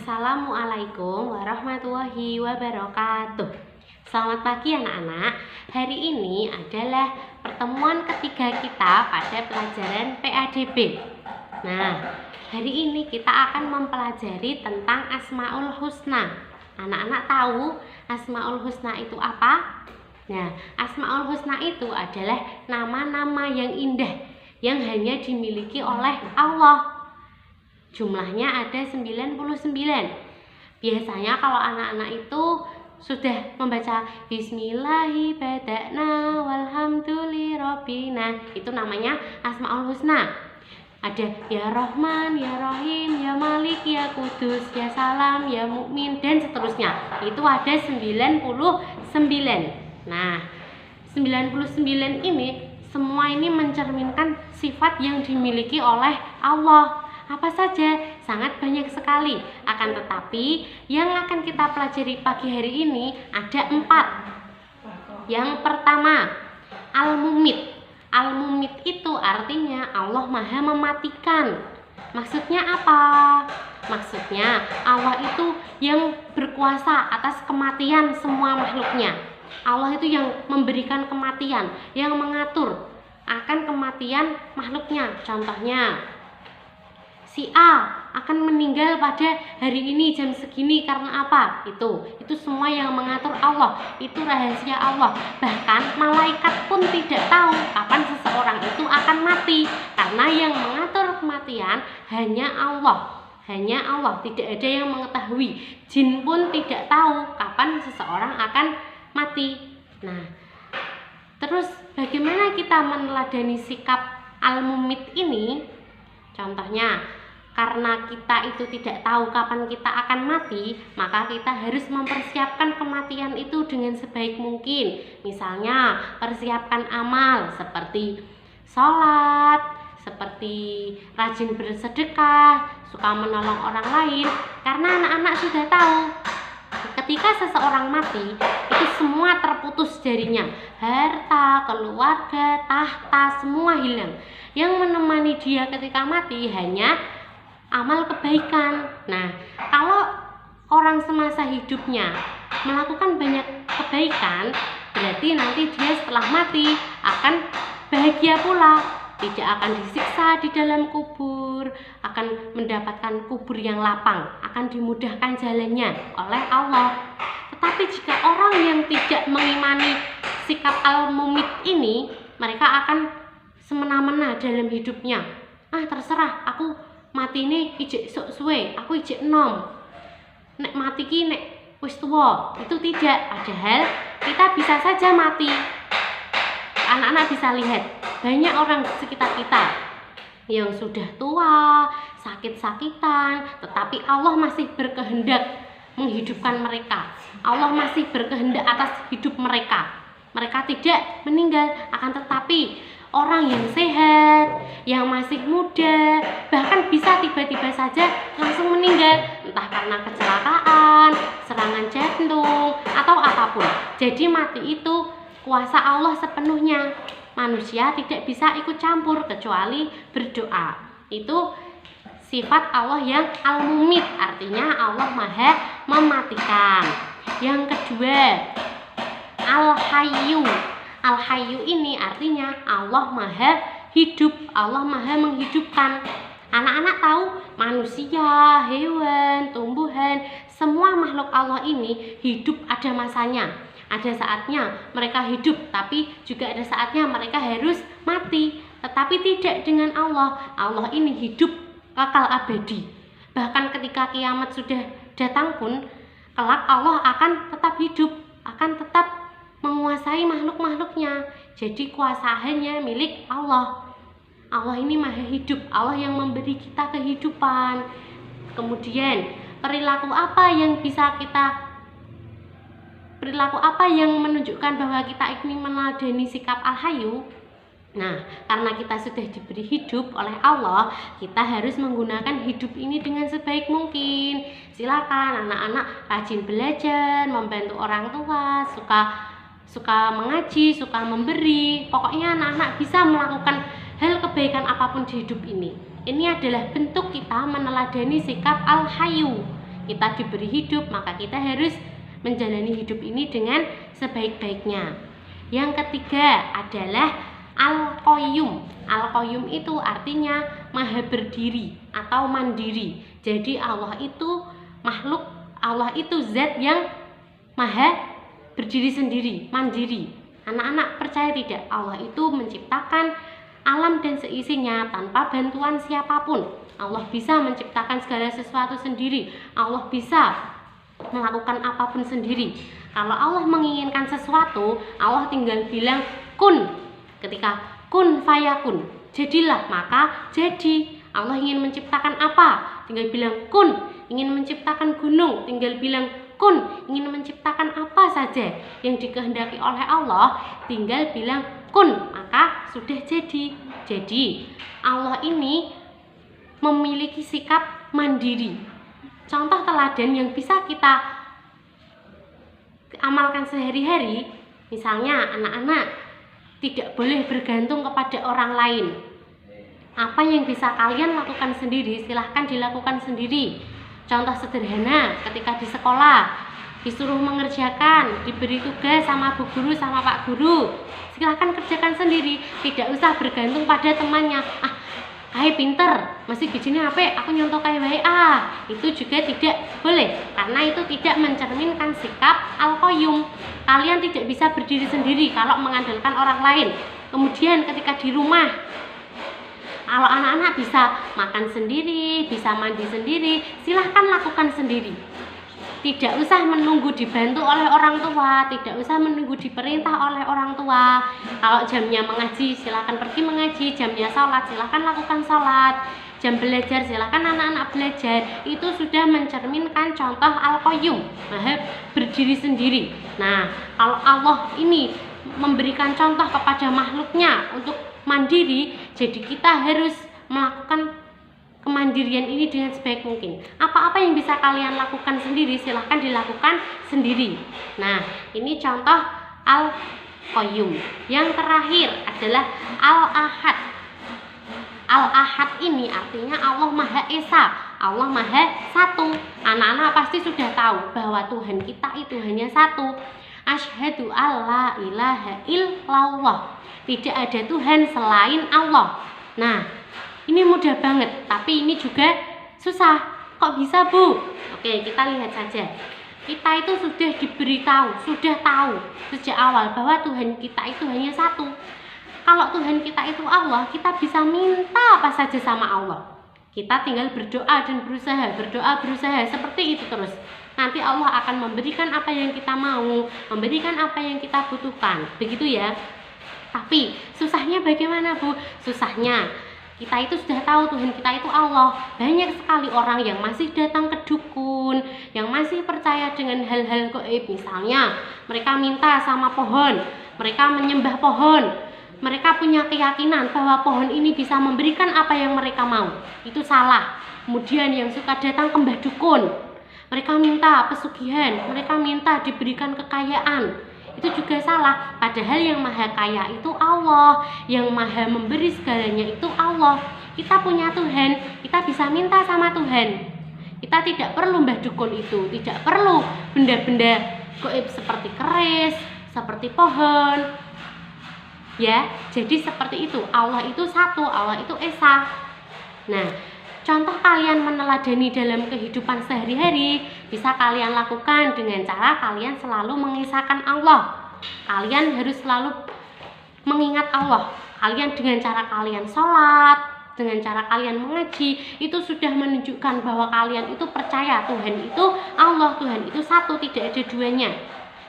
Assalamualaikum warahmatullahi wabarakatuh. Selamat pagi anak-anak. Hari ini adalah pertemuan ketiga kita pada pelajaran PADB. Nah, hari ini kita akan mempelajari tentang Asmaul Husna. Anak-anak tahu Asmaul Husna itu apa? Nah, Asmaul Husna itu adalah nama-nama yang indah yang hanya dimiliki oleh Allah. Jumlahnya ada 99. Biasanya kalau anak-anak itu sudah membaca Bismillahi bada'na walhamdulillahirobbilalamin, itu namanya Asmaul Husna. Ada ya Rahman, ya Rahim, ya Malik, ya Kudus, ya Salam, ya Mukmin, dan seterusnya. Itu ada 99. Nah, 99 ini semua ini mencerminkan sifat yang dimiliki oleh Allah. Apa saja? Sangat banyak sekali. Akan tetapi yang akan kita pelajari pagi hari ini ada 4. Yang pertama, Al-Mumit. Al-Mumit itu artinya Allah Maha Mematikan. Maksudnya apa? Maksudnya Allah itu yang berkuasa atas kematian semua makhluknya. Allah itu yang memberikan kematian, yang mengatur akan kematian makhluknya. Contohnya, si A akan meninggal pada hari ini jam segini karena apa? Itu semua yang mengatur Allah. Itu rahasia Allah. Bahkan malaikat pun tidak tahu kapan seseorang itu akan mati, karena yang mengatur kematian hanya Allah. Hanya Allah, tidak ada yang mengetahui. Jin pun tidak tahu kapan seseorang akan mati. Nah, terus bagaimana kita meneladani sikap Al-Mumit ini? Contohnya, karena kita itu tidak tahu kapan kita akan mati, maka kita harus mempersiapkan kematian itu dengan sebaik mungkin. Misalnya, persiapkan amal seperti sholat, seperti rajin bersedekah, suka menolong orang lain. Karena anak-anak sudah tahu, ketika seseorang mati, itu semua terputus darinya. Harta, keluarga, tahta, semua hilang. Yang menemani dia ketika mati hanya amal kebaikan. Nah, kalau orang semasa hidupnya melakukan banyak kebaikan, berarti nanti dia setelah mati akan bahagia pula. Tidak akan disiksa di dalam kubur, akan mendapatkan kubur yang lapang, akan dimudahkan jalannya oleh Allah. Tetapi jika orang yang tidak mengimani sikap Al-Mumit ini, mereka akan semena-mena dalam hidupnya. Terserah, aku mati ini ijek sok suwe, aku ijek enom. Nek mati ki nek wis tuwa, itu tidak. Padahal kita bisa saja mati. Anak-anak bisa lihat, banyak orang di sekitar kita yang sudah tua, sakit-sakitan, tetapi Allah masih berkehendak menghidupkan mereka. Allah masih berkehendak atas hidup mereka. Mereka tidak meninggal, akan tetapi orang yang sehat, yang masih muda, bahkan bisa tiba-tiba saja langsung meninggal, entah karena kecelakaan, serangan jantung, atau apapun. Jadi mati itu kuasa Allah sepenuhnya. Manusia tidak bisa ikut campur kecuali berdoa. Itu sifat Allah yang Al-Mumit, artinya Allah Maha Mematikan. Yang kedua, Al-Hayyu. Al-Hayyu ini artinya Allah Maha Hidup, Allah Maha Menghidupkan. Anak-anak tahu manusia, hewan, tumbuhan, semua makhluk Allah ini hidup ada masanya. Ada saatnya mereka hidup, tapi juga ada saatnya mereka harus mati. Tetapi tidak dengan Allah. Allah ini hidup kekal abadi. Bahkan ketika kiamat sudah datang pun, kelak Allah akan tetap hidup, akan tetap menguasai makhluk-makhluknya. Jadi kuasa hanya milik Allah. Allah ini maha hidup, Allah yang memberi kita kehidupan. Kemudian perilaku apa yang menunjukkan bahwa kita ini meneladani sikap Al-Hayyu? Nah, karena kita sudah diberi hidup oleh Allah, kita harus menggunakan hidup ini dengan sebaik mungkin. Silakan anak-anak rajin belajar, membantu orang tua, suka mengaji, suka memberi. Pokoknya anak-anak bisa melakukan hal kebaikan apapun di hidup ini. Ini adalah bentuk kita meneladani sikap Al-Hayyu. Kita diberi hidup, maka kita harus menjalani hidup ini dengan sebaik-baiknya. Yang ketiga adalah Al-Qayyum. Al-Qayyum itu artinya maha berdiri atau mandiri. Jadi Allah itu makhluk, Allah itu zat yang maha berdiri sendiri, mandiri. Anak-anak percaya tidak? Allah itu menciptakan alam dan seisinya tanpa bantuan siapapun. Allah bisa menciptakan segala sesuatu sendiri. Allah bisa melakukan apapun sendiri. Kalau Allah menginginkan sesuatu, Allah tinggal bilang kun. Ketika kun fayakun, jadilah, maka jadi. Allah ingin menciptakan apa? Tinggal bilang kun. Ingin menciptakan gunung, tinggal bilang kun. Ingin menciptakan apa saja yang dikehendaki oleh Allah, tinggal bilang kun, maka sudah jadi. Jadi Allah ini memiliki sikap mandiri. Contoh teladan yang bisa kita amalkan sehari-hari, misalnya anak-anak tidak boleh bergantung kepada orang lain. Apa yang bisa kalian lakukan sendiri, silahkan dilakukan sendiri. Contoh sederhana, ketika di sekolah disuruh mengerjakan, diberi tugas sama bu guru sama pak guru, silahkan kerjakan sendiri, tidak usah bergantung pada temannya. Hai pinter, masih bijinya apa? Aku nyontoh kayak baik. Itu juga tidak boleh, karena itu tidak mencerminkan sikap Al-Qayyum. Kalian tidak bisa berdiri sendiri kalau mengandalkan orang lain. Kemudian ketika di rumah, kalau anak-anak bisa makan sendiri, bisa mandi sendiri, silahkan lakukan sendiri. Tidak usah menunggu dibantu oleh orang tua, tidak usah menunggu diperintah oleh orang tua. Kalau jamnya mengaji, silahkan pergi mengaji. Jamnya sholat, silahkan lakukan sholat. Jam belajar, silahkan anak-anak belajar. Itu sudah mencerminkan contoh Al-Qayyum, maha berdiri sendiri. Nah, kalau Allah ini memberikan contoh kepada makhluknya untuk mandiri, jadi kita harus melakukan kemandirian ini dengan sebaik mungkin. Apa-apa yang bisa kalian lakukan sendiri, silahkan dilakukan sendiri. Nah, ini contoh Al-Qayyum. Yang terakhir adalah Al-Ahad. Al-Ahad ini artinya Allah Maha Esa, Allah Maha Satu. Anak-anak pasti sudah tahu bahwa Tuhan kita itu hanya satu. Asyhadu alla ilaha illallah. Tidak ada Tuhan selain Allah. Nah, ini mudah banget, tapi ini juga susah. Kok bisa, Bu? Oke, kita lihat saja. Kita itu sudah diberitahu, sudah tahu sejak awal bahwa Tuhan kita itu hanya satu. Kalau Tuhan kita itu Allah, kita bisa minta apa saja sama Allah. Kita tinggal berdoa dan berusaha seperti itu terus. Nanti Allah akan memberikan apa yang kita mau, memberikan apa yang kita butuhkan. Begitu ya. Tapi susahnya bagaimana, Bu? Susahnya kita itu sudah tahu Tuhan kita itu Allah. Banyak sekali orang yang masih datang ke dukun, yang masih percaya dengan hal-hal gaib. Misalnya mereka minta sama pohon, mereka menyembah pohon, mereka punya keyakinan bahwa pohon ini bisa memberikan apa yang mereka mau. Itu salah. Kemudian yang suka datang ke mbah dukun, mereka minta pesugihan, mereka minta diberikan kekayaan. Itu juga salah. Padahal yang maha kaya itu Allah, yang maha memberi segalanya itu Allah. Kita punya Tuhan, kita bisa minta sama Tuhan. Kita tidak perlu mbah dukun itu, tidak perlu benda-benda gaib seperti keris, seperti pohon. Ya, jadi seperti itu. Allah itu satu, Allah itu Esa. Nah, contoh kalian meneladani dalam kehidupan sehari-hari bisa kalian lakukan dengan cara kalian selalu mengisahkan Allah. Kalian harus selalu mengingat Allah. Kalian dengan cara kalian sholat, dengan cara kalian mengaji, itu sudah menunjukkan bahwa kalian itu percaya Tuhan itu Allah, Tuhan itu satu, tidak ada duanya.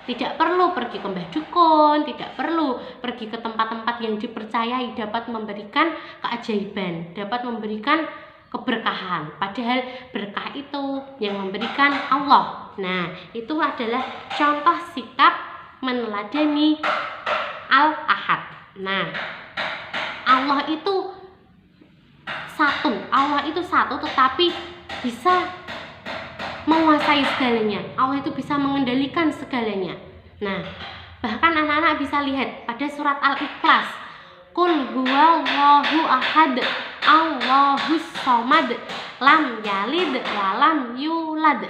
Tidak perlu pergi ke mbah dukun, tidak perlu pergi ke tempat-tempat yang dipercayai dapat memberikan keajaiban, dapat memberikan keberkahan. Padahal berkah itu yang memberikan Allah. Nah, itu adalah contoh sikap meneladani Al-Ahad. Nah, Allah itu satu tetapi bisa menguasai segalanya. Allah itu bisa mengendalikan segalanya. Nah, bahkan anak-anak bisa lihat pada surat Al-Ikhlas, Qul huwallahu ahad, Allahus somad, lam yalid walam yulad. yulad.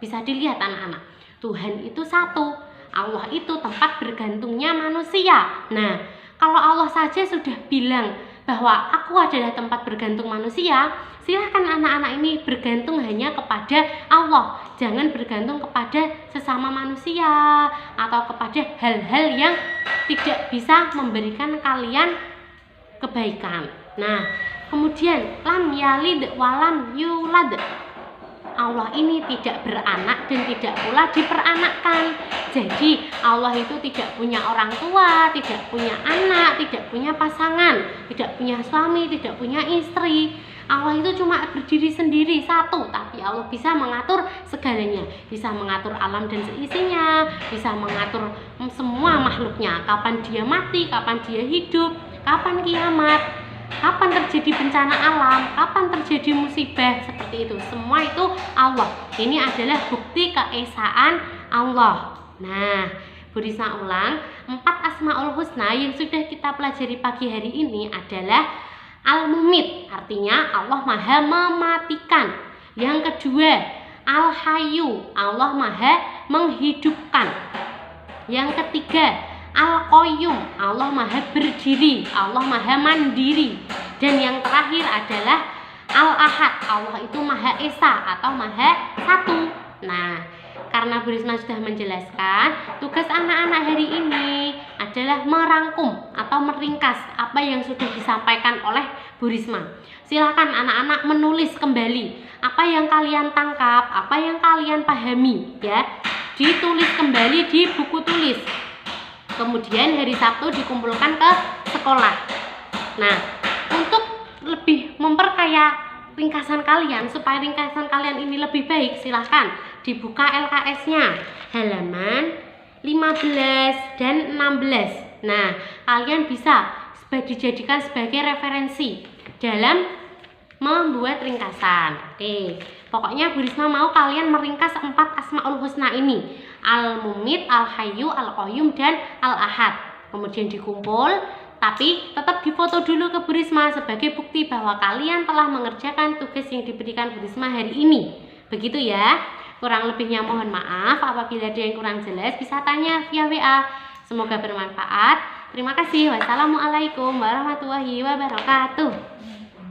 Bisa dilihat anak-anak, Tuhan itu satu, Allah itu tempat bergantungnya manusia. Nah, kalau Allah saja sudah bilang bahwa aku adalah tempat bergantung manusia, silahkan anak-anak ini bergantung hanya kepada Allah. Jangan bergantung kepada sesama manusia atau kepada hal-hal yang tidak bisa memberikan kalian kebaikan. Nah, kemudian lam yalid walam yulad. Allah ini tidak beranak dan tidak pula diperanakkan. Jadi Allah itu tidak punya orang tua, tidak punya anak, tidak punya pasangan, tidak punya suami, tidak punya istri. Allah itu cuma berdiri sendiri satu, tapi Allah bisa mengatur segalanya, bisa mengatur alam dan seisinya, bisa mengatur semua makhluknya, kapan dia mati, kapan dia hidup, kapan kiamat, kapan terjadi bencana alam, kapan terjadi musibah, seperti itu. Semua itu Allah. Ini adalah bukti keesaan Allah. Nah, Bu Risma ulang, 4 Asmaul Husna yang sudah kita pelajari pagi hari ini adalah Al-Mumit, artinya Allah Maha mematikan. Yang kedua, Al-Hayyu, Allah Maha menghidupkan. Yang ketiga, Al-Qayyum, Allah Maha berdiri, Allah Maha mandiri. Dan yang terakhir adalah Al-Ahad, Allah itu Maha Esa atau Maha Satu. Nah, karena Bu Risma sudah menjelaskan, tugas anak-anak hari ini adalah merangkum atau meringkas apa yang sudah disampaikan oleh Bu Risma. Silakan anak-anak menulis kembali apa yang kalian tangkap, apa yang kalian pahami, ya. Ditulis kembali di buku tulis. Kemudian hari Sabtu dikumpulkan ke sekolah. Nah, untuk lebih memperkaya ringkasan kalian, supaya ringkasan kalian ini lebih baik, silahkan dibuka LKS-nya halaman 15 dan 16. Nah, kalian bisa dijadikan sebagai referensi dalam membuat ringkasan. Oke, pokoknya Bu Risma mau kalian meringkas 4 Asmaul Husna ini, Al-Mumit, Al-Hayyu, Al-Qayyum, dan Al-Ahad. Kemudian dikumpul, tapi tetap difoto dulu ke Bu Risma sebagai bukti bahwa kalian telah mengerjakan tugas yang diberikan Bu Risma hari ini. Begitu ya. Kurang lebihnya mohon maaf, apabila ada yang kurang jelas bisa tanya via WA. Semoga bermanfaat. Terima kasih. Wassalamualaikum warahmatullahi wabarakatuh.